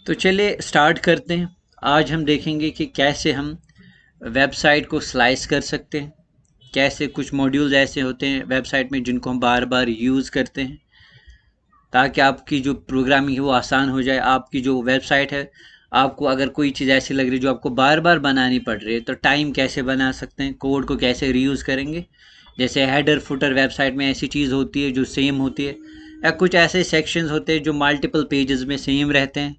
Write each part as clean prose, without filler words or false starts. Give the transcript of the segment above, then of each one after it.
तो चलिए स्टार्ट करते हैं। आज हम देखेंगे कि कैसे हम वेबसाइट को स्लाइस कर सकते हैं, कैसे कुछ मॉड्यूल्स ऐसे होते हैं वेबसाइट में जिनको हम बार बार यूज़ करते हैं ताकि आपकी जो प्रोग्रामिंग है वो आसान हो जाए। आपकी जो वेबसाइट है, आपको अगर कोई चीज़ ऐसी लग रही है जो आपको बार बार बनानी पड़ रही है, तो टाइम कैसे बना सकते हैं, कोड को कैसे रीयूज़ करेंगे। जैसे हेडर फुटर वेबसाइट में ऐसी चीज़ होती है जो सेम होती है, या कुछ ऐसे सेक्शंस होते हैं जो मल्टीपल पेजेस में सेम रहते हैं।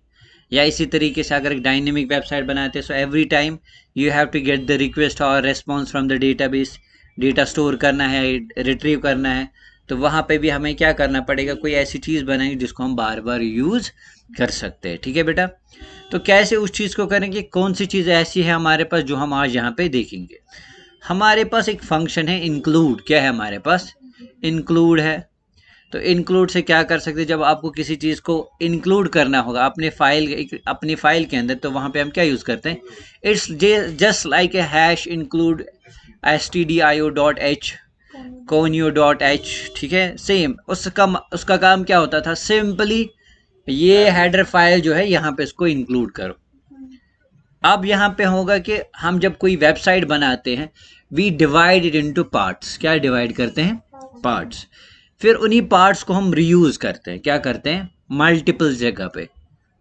या इसी तरीके से अगर एक डायनेमिक वेबसाइट बनाते हैं, so every time you have to get the request और response from the database. Data store करना है, रिट्रीव करना है, तो वहाँ पे भी हमें क्या करना पड़ेगा, कोई ऐसी चीज़ बनाएंगे जिसको हम बार बार यूज़ कर सकते हैं। ठीक है बेटा, तो कैसे उस चीज़ को करेंगे, कौन सी चीज़ ऐसी है हमारे पास जो हम आज यहाँ पे देखेंगे। हमारे पास एक फंक्शन है इंक्लूड। क्या है हमारे पास? इंक्लूड है। तो इंक्लूड से क्या कर सकते हैं, जब आपको किसी चीज़ को इंक्लूड करना होगा अपनी फाइल के अंदर, तो वहाँ पे हम क्या यूज़ करते हैं, it's just like a hash include stdio.h conio.h। ठीक है, सेम उसका काम क्या होता था, सिंपली ये हेडर फाइल जो है यहाँ पे इसको इंक्लूड करो। अब यहाँ पे होगा कि हम जब कोई वेबसाइट बनाते हैं, we divide it into parts. क्या डिवाइड करते हैं? पार्ट्स। फिर उन्हीं पार्ट्स को हम रीयूज करते हैं। क्या करते हैं? मल्टीपल जगह पे,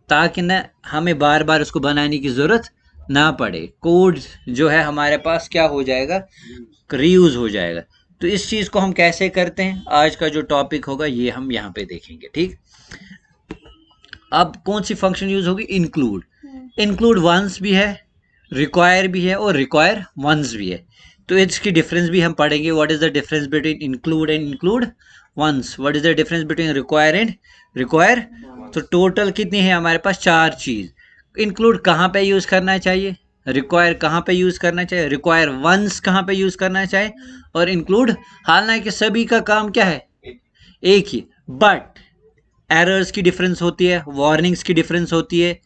ताकि ना हमें बार बार उसको बनाने की ज़रूरत ना पड़े। कोड जो है हमारे पास क्या हो जाएगा, रीयूज हो जाएगा। तो इस चीज़ को हम कैसे करते हैं, आज का जो टॉपिक होगा ये हम यहाँ पे देखेंगे। ठीक, अब कौन सी फंक्शन यूज होगी? इंक्लूड। इंक्लूड वंस भी है, रिक्वायर भी है और रिक्वायर वंस भी है। तो इसकी डिफरेंस भी हम पढ़ेंगे। What is the difference between include and include once? What is the difference between require and require? तो टोटल कितनी है हमारे पास? 4 चीज। इंक्लूड कहाँ पे यूज करना चाहिए, रिक्वायर कहाँ पे यूज करना चाहिए, रिक्वायर वंस कहाँ पे यूज करना चाहिए, और इंक्लूड। हालांकि सभी का काम क्या है, एक ही, बट एरर्स की डिफरेंस होती है, वार्निंग्स की डिफरेंस होती है।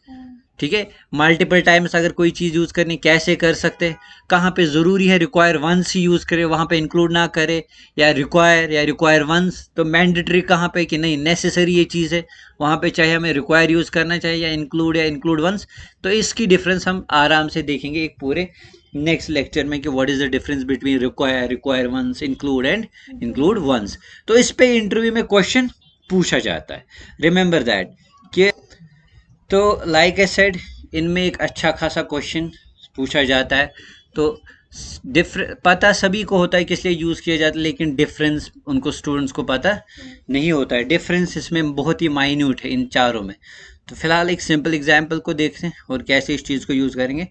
ठीक है, मल्टीपल टाइम्स अगर कोई चीज़ यूज़ करनी कैसे कर सकते हैं, कहाँ पे ज़रूरी है रिक्वायर वंस ही यूज़ करे, वहाँ पे इंक्लूड ना करे, या रिक्वायर वंस। तो मैंडेटरी कहाँ पे कि नहीं, नेसेसरी ये चीज़ है, वहाँ पे चाहे हमें रिक्वायर यूज़ करना चाहिए या इंक्लूड वंस। तो इसकी डिफरेंस हम आराम से देखेंगे एक पूरे नेक्स्ट लेक्चर में कि what is the difference between require once, include and include once. तो इस पे इंटरव्यू में क्वेश्चन पूछा जाता है, रिमेंबर दैट। कि तो लाइक ए सेड, इनमें एक अच्छा खासा क्वेश्चन पूछा जाता है। तो पता सभी को होता है किस लिए यूज़ किया जाता है, लेकिन डिफरेंस उनको स्टूडेंट्स को पता नहीं होता है। डिफरेंस इसमें बहुत ही माइन्यूट है इन चारों में। तो फिलहाल एक सिंपल एग्जांपल को देखते हैं और कैसे इस चीज़ को यूज़ करेंगे।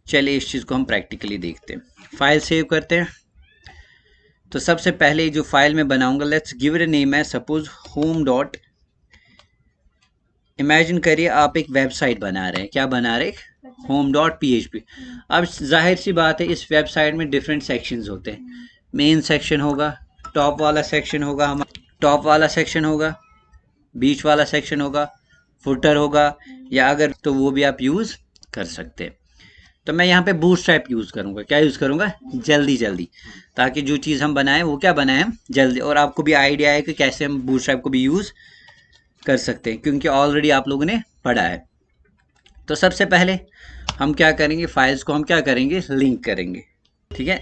चलिए इस चीज़ को हम प्रैक्टिकली देखते हैं। फाइल सेव करते हैं। तो सबसे पहले जो फाइल में बनाऊंगा, let's give it a name है सपोज होम डॉट। इमेजिन करिए आप एक वेबसाइट बना रहे हैं। क्या बना रहे हैं? Home dot PHP। अब जाहिर सी बात है, इस वेबसाइट में डिफरेंट सेक्शंस होते हैं। मेन सेक्शन होगा, टॉप वाला सेक्शन होगा, टॉप वाला सेक्शन होगा, बीच वाला सेक्शन होगा, फुटर होगा, या अगर तो वो भी आप यूज़ कर सकते हैं। तो मैं यहाँ पे बूटस्ट्रैप यूज़ करूँगा। क्या यूज़ करूँगा? जल्दी, ताकि जो चीज़ हम बनाएं वो क्या बनाएं हम जल्दी, और आपको भी आइडिया है कि कैसे हम बूटस्ट्रैप को भी यूज़ कर सकते हैं, क्योंकि ऑलरेडी आप लोगों ने पढ़ा है। तो सबसे पहले हम क्या करेंगे, फाइल्स को हम क्या करेंगे, लिंक करेंगे। ठीक है,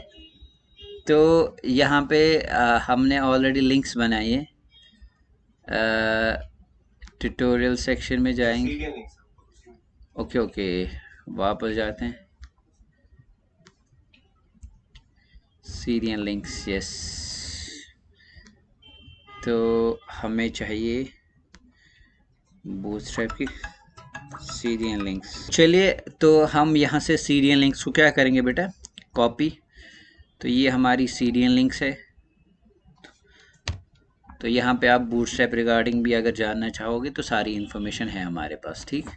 तो यहाँ पे हमने ऑलरेडी लिंक्स बनाई है। ट्यूटोरियल सेक्शन में जाएंगे। ओके, वापस जाते हैं। Serial links, yes. तो हमें चाहिए बूटस्ट्रैप की सीरियल लिंक्स। चलिए, तो हम यहाँ से सीरियल लिंक्स को क्या करेंगे बेटा, कॉपी। तो ये हमारी सीरियल लिंक्स है। तो यहाँ पे आप बूटस्ट्रैप रिगार्डिंग भी अगर जानना चाहोगे तो सारी इन्फॉर्मेशन है हमारे पास। ठीक,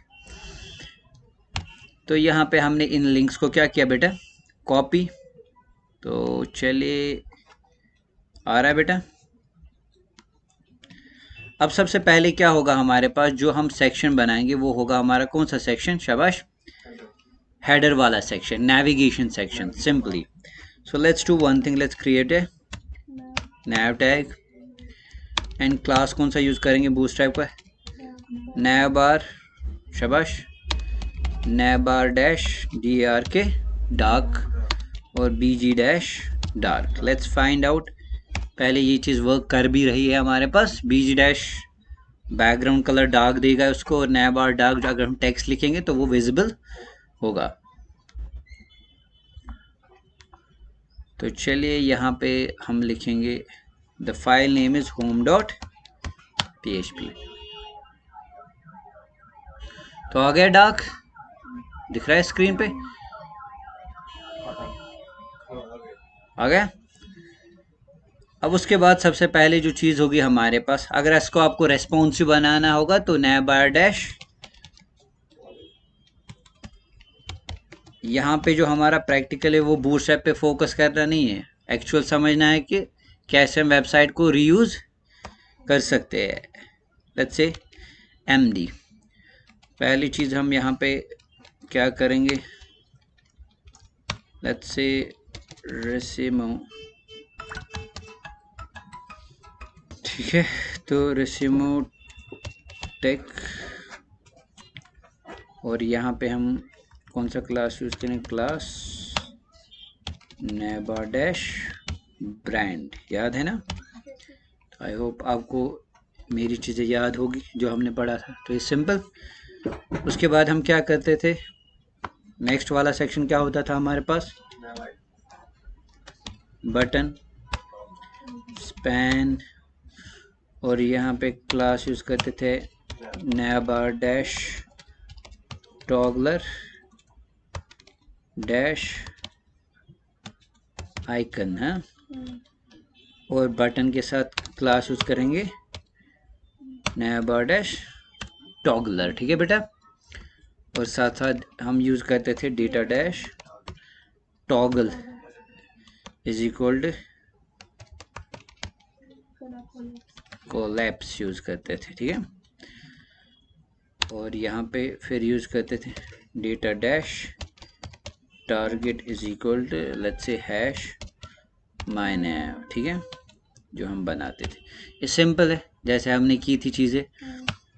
तो यहाँ पे हमने इन लिंक्स को क्या किया बेटा, कॉपी। तो चलिए, आ रहा है बेटा। अब सबसे पहले क्या होगा हमारे पास, जो हम सेक्शन बनाएंगे वो होगा हमारा कौन सा सेक्शन, शाबाश, हेडर वाला section, navigation section, simply. So let's do one thing, let's create a nav tag and class कौन सा यूज करेंगे, बूटस्ट्रैप का nav bar, शाबाश। navbar dash dark डार्क और bg dash dark. Let's find out. पहले ये चीज़ work कर भी रही है हमारे पास। bg dash background colour dark देगा उसको, और navbar डार्क अगर हम टेक्स्ट लिखेंगे तो वो विजिबल होगा। तो चलिए यहाँ पे हम लिखेंगे the file name is home.php। तो आ गया डार्क, दिख रहा है स्क्रीन पे, आ गया। अब उसके बाद सबसे पहले जो चीज़ होगी हमारे पास, अगर इसको आपको रेस्पॉन्सिव बनाना होगा तो navbar dash, यहाँ पे जो हमारा प्रैक्टिकल है वो बूटस्ट्रैप पे फोकस करना नहीं है, एक्चुअल समझना है कि कैसे हम वेबसाइट को रीयूज़ कर सकते हैं। Let's say MD। पहली चीज़ हम यहाँ पे क्या करेंगे, लेट्स से रेसिमो, ठीक है। तो रेसिमो टेक, और यहाँ पे हम कौन सा क्लास यूज़ करें, क्लास navbar dash ब्रांड, याद है ना। तो आई होप आपको मेरी चीज़ें याद होगी जो हमने पढ़ा था। तो ये सिंपल। उसके बाद हम क्या करते थे, नेक्स्ट वाला सेक्शन क्या होता था हमारे पास, बटन, स्पैन, और यहाँ पे क्लास यूज़ करते थे navbar dash toggler dash icon है, और बटन के साथ क्लास यूज़ करेंगे navbar dash टॉगलर, ठीक है बेटा। और साथ साथ हम यूज़ करते थे data dash toggle is equal to collapse use करते थे, ठीक है। और यहाँ पे फिर यूज़ करते थे data dash target is equal to let's say hash my name, ठीक है, जो हम बनाते थे। ये सिंपल है जैसे हमने की थी चीज़ें।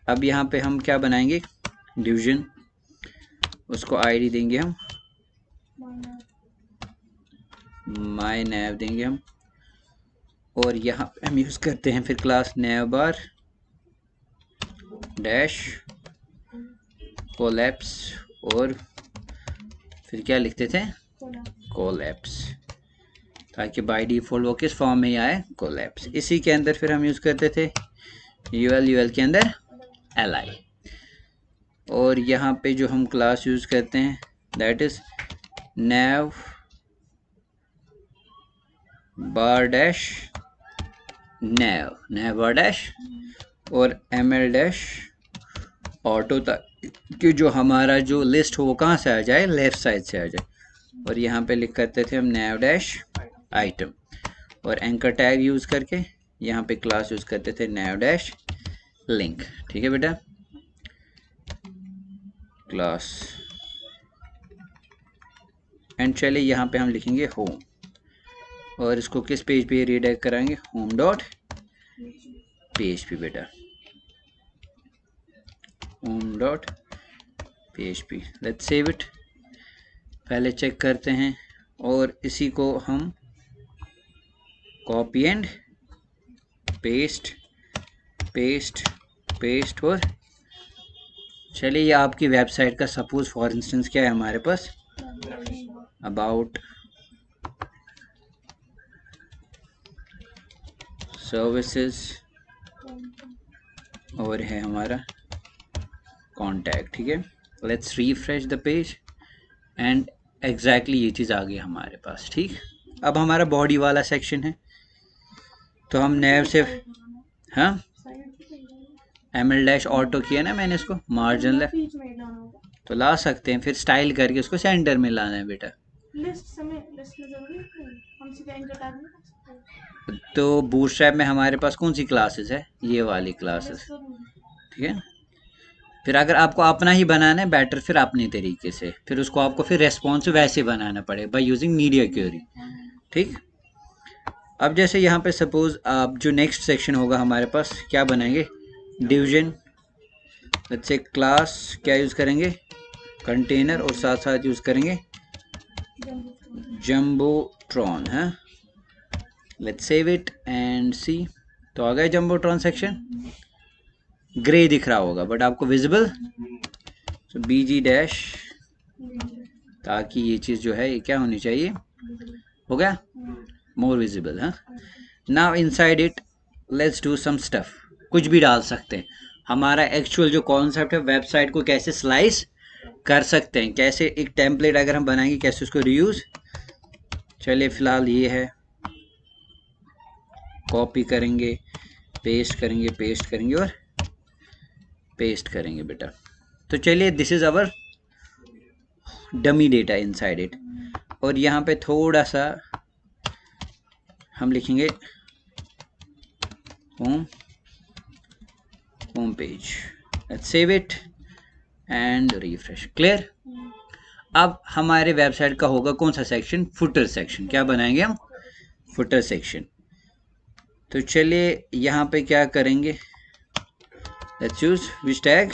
अब यहाँ पे हम क्या बनाएंगे, डिवीजन, उसको आईडी देंगे हम माय नेव देंगे हम, और यहाँ पे हम यूज़ करते हैं फिर क्लास navbar डैश कोलैप्स, और फिर क्या लिखते थे, कोलैप्स, ताकि बाय डिफ़ॉल्ट वो किस फॉर्म में ही आए, कोलैप्स। इसी के अंदर फिर हम यूज़ करते थे यूएल के अंदर li, और यहाँ पे जो हम क्लास यूज़ करते हैं that is navbar dash navbar dash और ml dash ऑटो, कि जो हमारा जो लिस्ट हो वो कहाँ से आ जाए, लेफ़्ट साइड से आ जाए। और यहाँ पे लिख करते थे हम nav dash आइटम, और एंकर टैग यूज़ करके यहाँ पे क्लास यूज़ करते थे nav dash लिंक, ठीक है बेटा। क्लास एंड चलिए यहाँ पे हम लिखेंगे होम, और इसको किस पेज पे रीडायरेक्ट कराएंगे, home.php बेटा, home.php। Let's save it. पहले चेक करते हैं, और इसी को हम कॉपी एंड पेस्ट और चलिए ये आपकी वेबसाइट का सपोज फॉर इंस्टेंस क्या है हमारे पास, अबाउट सर्विसेज, और है हमारा कॉन्टैक्ट, ठीक है। Let's refresh the page and exactly ये चीज़ आ गई हमारे पास, ठीक। अब हमारा बॉडी वाला सेक्शन है, तो हम नैव से, हाँ ml dash ऑटो किया ना मैंने, इसको मार्जिन लेफ्ट तो ला सकते हैं, फिर स्टाइल करके उसको सेंटर में लाना है बेटा। तो बूटस्ट्रैप में हमारे पास कौन सी क्लासेस है, ये वाली क्लासेस, ठीक है। फिर अगर आपको अपना ही बनाना है बेटर, फिर अपने तरीके से, फिर उसको आपको फिर रेस्पॉन्सिव वैसे बनाना पड़ेगा बाय यूजिंग मीडिया क्वेरी, ठीक। अब जैसे यहाँ पे सपोज आप जो नेक्स्ट सेक्शन होगा हमारे पास क्या बनाएंगे, डिवीजन, लेट्स से क्लास क्या यूज़ करेंगे, कंटेनर और साथ साथ यूज़ करेंगे जम्बोट्रॉन। है, लेट्स सेव इट एंड सी। तो आ गया जम्बोट्रॉन सेक्शन, ग्रे दिख रहा होगा बट आपको विजिबल, तो BG डैश, ताकि ये चीज़ जो है ये क्या होनी चाहिए, हो गया मोर विजिबल। हाँ, now inside it let's do some stuff, कुछ भी डाल सकते हैं। हमारा एक्चुअल जो कॉन्सेप्ट है वेबसाइट को कैसे स्लाइस कर सकते हैं, कैसे एक टेम्पलेट अगर हम बनाएंगे कैसे उसको रीयूज। चलिए फिलहाल ये है, कॉपी करेंगे, पेस्ट करेंगे, पेस्ट करेंगे और पेस्ट करेंगे बेटा। तो चलिए this is our dummy data inside it, और यहाँ पे थोड़ा सा हम लिखेंगे home page. Let's save it and refresh. Clear. अब हमारे वेबसाइट का होगा कौन सा सेक्शन, फुटर सेक्शन। क्या बनाएंगे हम, फुटर सेक्शन। तो चलिए यहाँ पे क्या करेंगे, let's use which tag,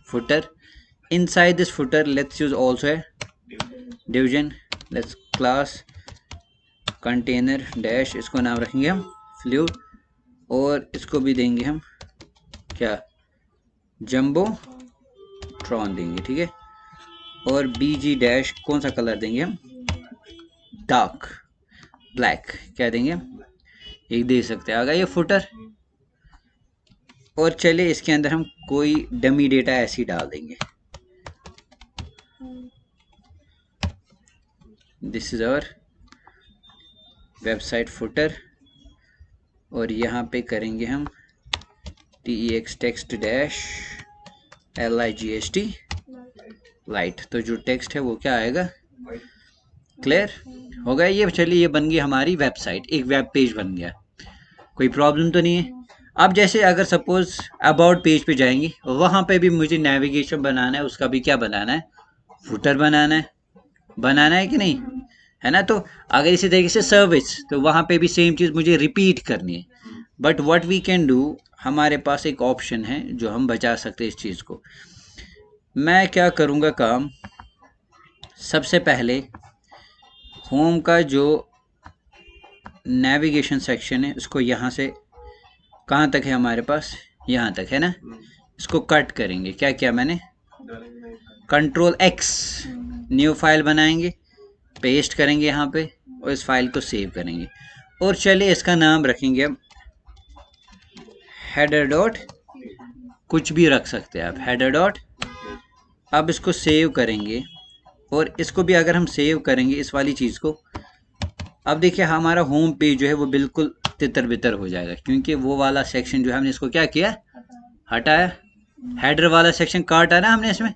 footer. Inside this footer let's use also है division, let's class container dash, इसको नाम रखेंगे हम फ्लूइड, और इसको भी देंगे हम क्या, जम्बोट्रॉन देंगे। ठीक है, और BG डैश कौन सा कलर देंगे हम, डार्क ब्लैक। क्या देंगे हम, एक दे सकते हैं। आ गया ये फुटर। और चलिए इसके अंदर हम कोई डमी डेटा ऐसे ही डाल देंगे। This is our website footer, और यहाँ पे करेंगे हम TEX text dash LIGHT light. तो जो टेक्स्ट है वो क्या आएगा, क्लियर हो गया ये। चलिए ये बन गई हमारी वेबसाइट, एक वेब पेज बन गया, कोई प्रॉब्लम तो नहीं है। अब जैसे अगर सपोज अबाउट पेज पे जाएंगे, वहाँ पे भी मुझे नेविगेशन बनाना है, उसका भी क्या बनाना है, फुटर बनाना है कि नहीं, है ना। तो अगर इसी तरीके से सर्विस, तो वहाँ पे भी सेम चीज़ मुझे रिपीट करनी है। But what we can do, हमारे पास एक ऑप्शन है जो हम बचा सकते हैं इस चीज़ को। मैं क्या करूँगा काम, सबसे पहले होम का जो नेविगेशन सेक्शन है उसको यहाँ से कहाँ तक है हमारे पास, यहाँ तक है ना, इसको कट करेंगे। क्या किया मैंने, Ctrl+X, न्यू फाइल बनाएंगे, पेस्ट करेंगे यहाँ पे, और इस फाइल को सेव करेंगे। और चलिए इसका नाम रखेंगे हम हेडर डॉट, कुछ भी रख सकते हैं आप, हेडर डॉट। अब इसको सेव करेंगे, और इसको भी अगर हम सेव करेंगे इस वाली चीज़ को, अब देखिए हमारा होम पेज जो है वो बिल्कुल तितर बितर हो जाएगा, क्योंकि वो वाला सेक्शन जो है हमने इसको क्या किया, हटाया। हेडर वाला सेक्शन काटा ना हमने इसमें,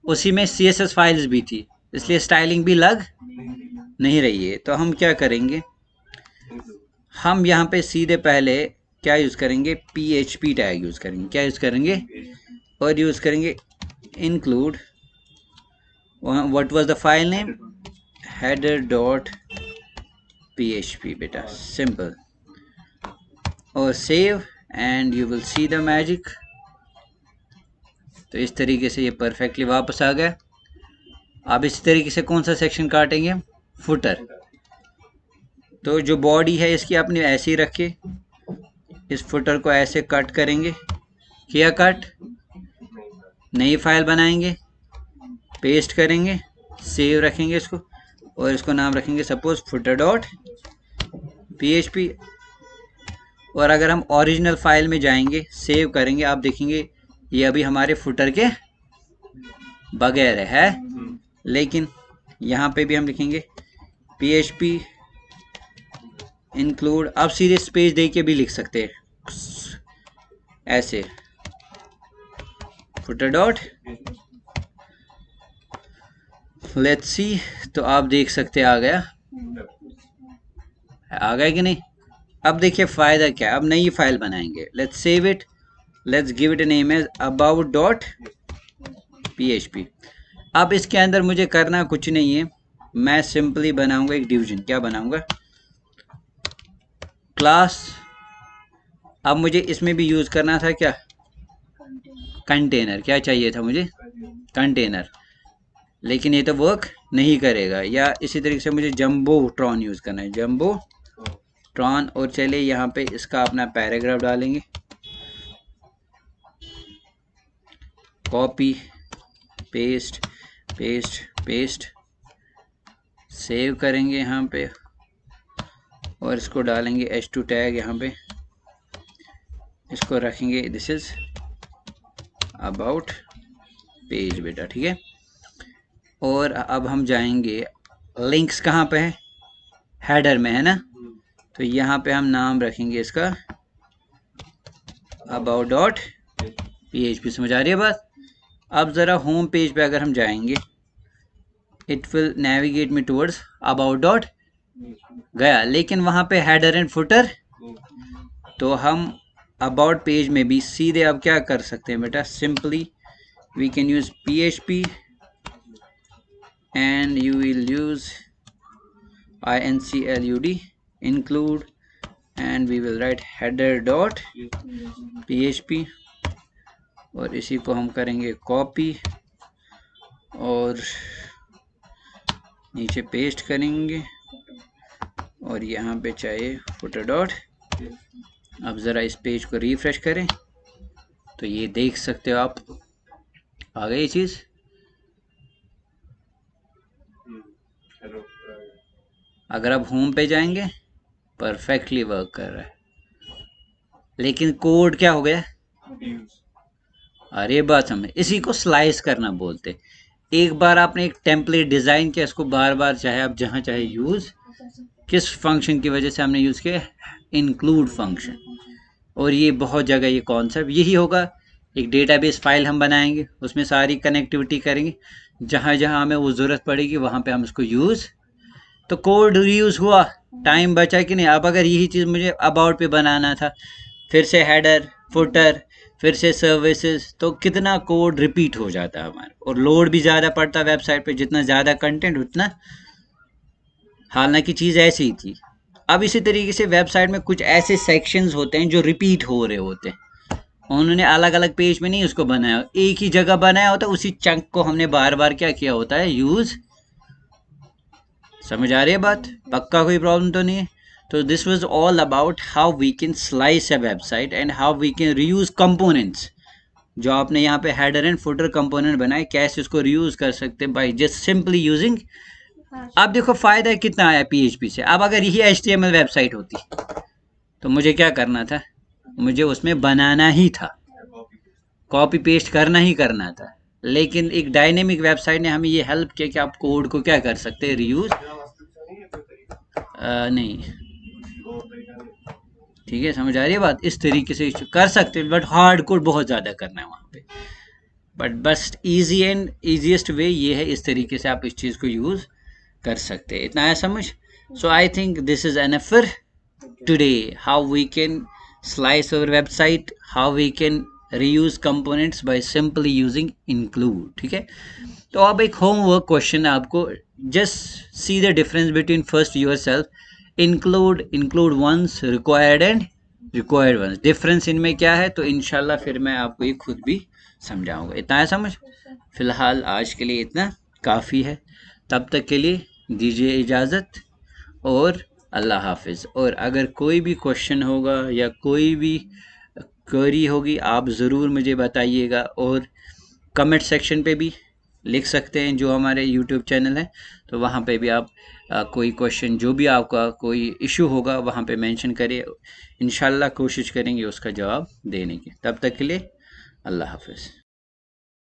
उसी में CSS फाइल्स भी थी, इसलिए स्टाइलिंग भी लग नहीं रही है। तो हम क्या करेंगे, हम यहाँ पे सीधे पहले क्या यूज़ करेंगे, PHP टैग यूज़ करेंगे। क्या यूज़ करेंगे, और यूज़ करेंगे include, what was the file name, header dot PHP बेटा, सिंपल, और save and you will see the magic. तो इस तरीके से ये परफेक्टली वापस आ गया। अब इस तरीके से कौन सा सेक्शन काटेंगे हम, फुटर। तो जो बॉडी है इसकी आपने ऐसे ही रखे, इस फुटर को ऐसे कट करेंगे, किया कट, नई फाइल बनाएंगे, पेस्ट करेंगे, सेव रखेंगे इसको, और इसको नाम रखेंगे सपोज फुटर डॉट PHP। और अगर हम ओरिजिनल फाइल में जाएंगे, सेव करेंगे, आप देखेंगे ये अभी हमारे फुटर के बगैर है, लेकिन यहाँ पे भी हम लिखेंगे PHP इंक्लूड। आप सीधे स्पेस दे के भी लिख सकते हैं ऐसे, फुटर डॉट, लेट्स सी। तो आप देख सकते आ गया कि नहीं। अब देखिए फ़ायदा क्या है, अब नई फाइल बनाएंगे, let's save it, let's give it a name as about dot PHP। अब इसके अंदर मुझे करना कुछ नहीं है, मैं सिंपली बनाऊंगा एक डिवीजन। क्या बनाऊंगा, क्लास। अब मुझे इसमें भी यूज़ करना था क्या, कंटेनर। क्या चाहिए था मुझे, कंटेनर। लेकिन ये तो वर्क नहीं करेगा। या इसी तरीके से मुझे जंबो ट्रॉन यूज़ करना है, जंबो ट्रॉन। और चलिए यहाँ पे इसका अपना पैराग्राफ डालेंगे, copy paste paste paste, save करेंगे यहाँ पे और इसको डालेंगे h2 टैग यहाँ पे, इसको रखेंगे दिस इज अबाउट पेज बेटा, ठीक है। और अब हम जाएंगे, लिंक्स कहाँ पे है, हेडर में है ना, तो यहाँ पे हम नाम रखेंगे इसका अबाउट डॉट PHP। समझ आ रही है बात। अब ज़रा होम पेज पे अगर हम जाएंगे, it will navigate me towards about dot, गया, लेकिन वहाँ पे हेडर एंड फुटर, तो हम अबाउट पेज में भी सीधे अब क्या कर सकते हैं बेटा, simply we can use PHP and you will use include include and we will write header dot PHP और इसी को हम करेंगे कॉपी और नीचे पेस्ट करेंगे और यहाँ पे चाहिए footer डॉट। अब ज़रा इस पेज को रिफ्रेश करें तो ये देख सकते हो आप, आ गई चीज़। अगर आप होम पे जाएंगे परफेक्टली वर्क कर रहा है, लेकिन कोड क्या हो गया, अरे बात समझ, इसी को स्लाइस करना बोलते। एक बार आपने एक टेम्पलेट डिज़ाइन किया, इसको बार बार चाहे आप जहाँ चाहे यूज़, किस फंक्शन की वजह से हमने यूज़ किया, इंक्लूड फंक्शन। और ये बहुत जगह ये कॉन्सेप्ट यही होगा, एक डेटाबेस फाइल हम बनाएंगे, उसमें सारी कनेक्टिविटी करेंगे, जहाँ जहाँ हमें वो ज़रूरत पड़ेगी वहाँ पे हम इसको यूज़, तो कोड रीयूज़ हुआ, टाइम बचा कि नहीं। अब अगर यही चीज़ मुझे अबाउट पे बनाना था, फिर से हेडर फुटर, फिर से सर्विसेज, तो कितना कोड रिपीट हो जाता हमारा और लोड भी ज़्यादा पड़ता वेबसाइट पे, जितना ज़्यादा कंटेंट उतना, हालांकि चीज़ ऐसी ही थी। अब इसी तरीके से वेबसाइट में कुछ ऐसे सेक्शंस होते हैं जो रिपीट हो रहे होते हैं, उन्होंने अलग अलग पेज में नहीं उसको बनाया, एक ही जगह बनाया होता है, उसी चंक को हमने बार बार क्या किया होता है, यूज़। समझ आ रही है बात, पक्का कोई प्रॉब्लम तो नहीं है। तो this was all about how we can slice a website and how we can reuse components. जो आपने यहाँ पे हेडर एंड फुटर कंपोनेंट बनाए, कैसे उसको रीयूज कर सकते हैं बाय जस्ट सिंपली यूजिंग। अब देखो फायदा कितना आया PHP से। अब अगर यही HTML वेबसाइट होती तो मुझे क्या करना था, मुझे उसमें बनाना ही था, कॉपी पेस्ट करना ही करना था। लेकिन एक डायनेमिक वेबसाइट ने हमें ये हेल्प किया कि आप कोड को क्या कर सकते हैं, रीयूज नहीं, ठीक है, समझ आ रही है बात। इस तरीके से कर सकते हैं, बट हार्ड कोड बहुत ज़्यादा करना है वहाँ पे। बट बस इजी एंड ईजीएस्ट वे ये है, इस तरीके से आप इस चीज़ को यूज़ कर सकते हैं। इतना है समझ। So I think this is enough for today, how we can slice our website, how we can reuse components by simply using include, ठीक है। तो अब एक होमवर्क क्वेश्चन है आपको, just see the difference between first yourself, include once, required and required once, difference इनमें क्या है। तो इंशाल्लाह फिर मैं आपको ये खुद भी समझाऊंगा। इतना है समझ। फिलहाल आज के लिए इतना काफ़ी है, तब तक के लिए दीजिए इजाज़त और अल्लाह हाफिज़। और अगर कोई भी क्वेश्चन होगा या कोई भी क्वेरी होगी, आप ज़रूर मुझे बताइएगा और कमेंट सेक्शन पे भी लिख सकते हैं, जो हमारे YouTube चैनल है, तो वहाँ पे भी आप कोई क्वेश्चन, जो भी आपका कोई इशू होगा वहाँ पे मेंशन करिए, इंशाल्लाह कोशिश करेंगे उसका जवाब देने की। तब तक के लिए अल्लाह हाफिज़।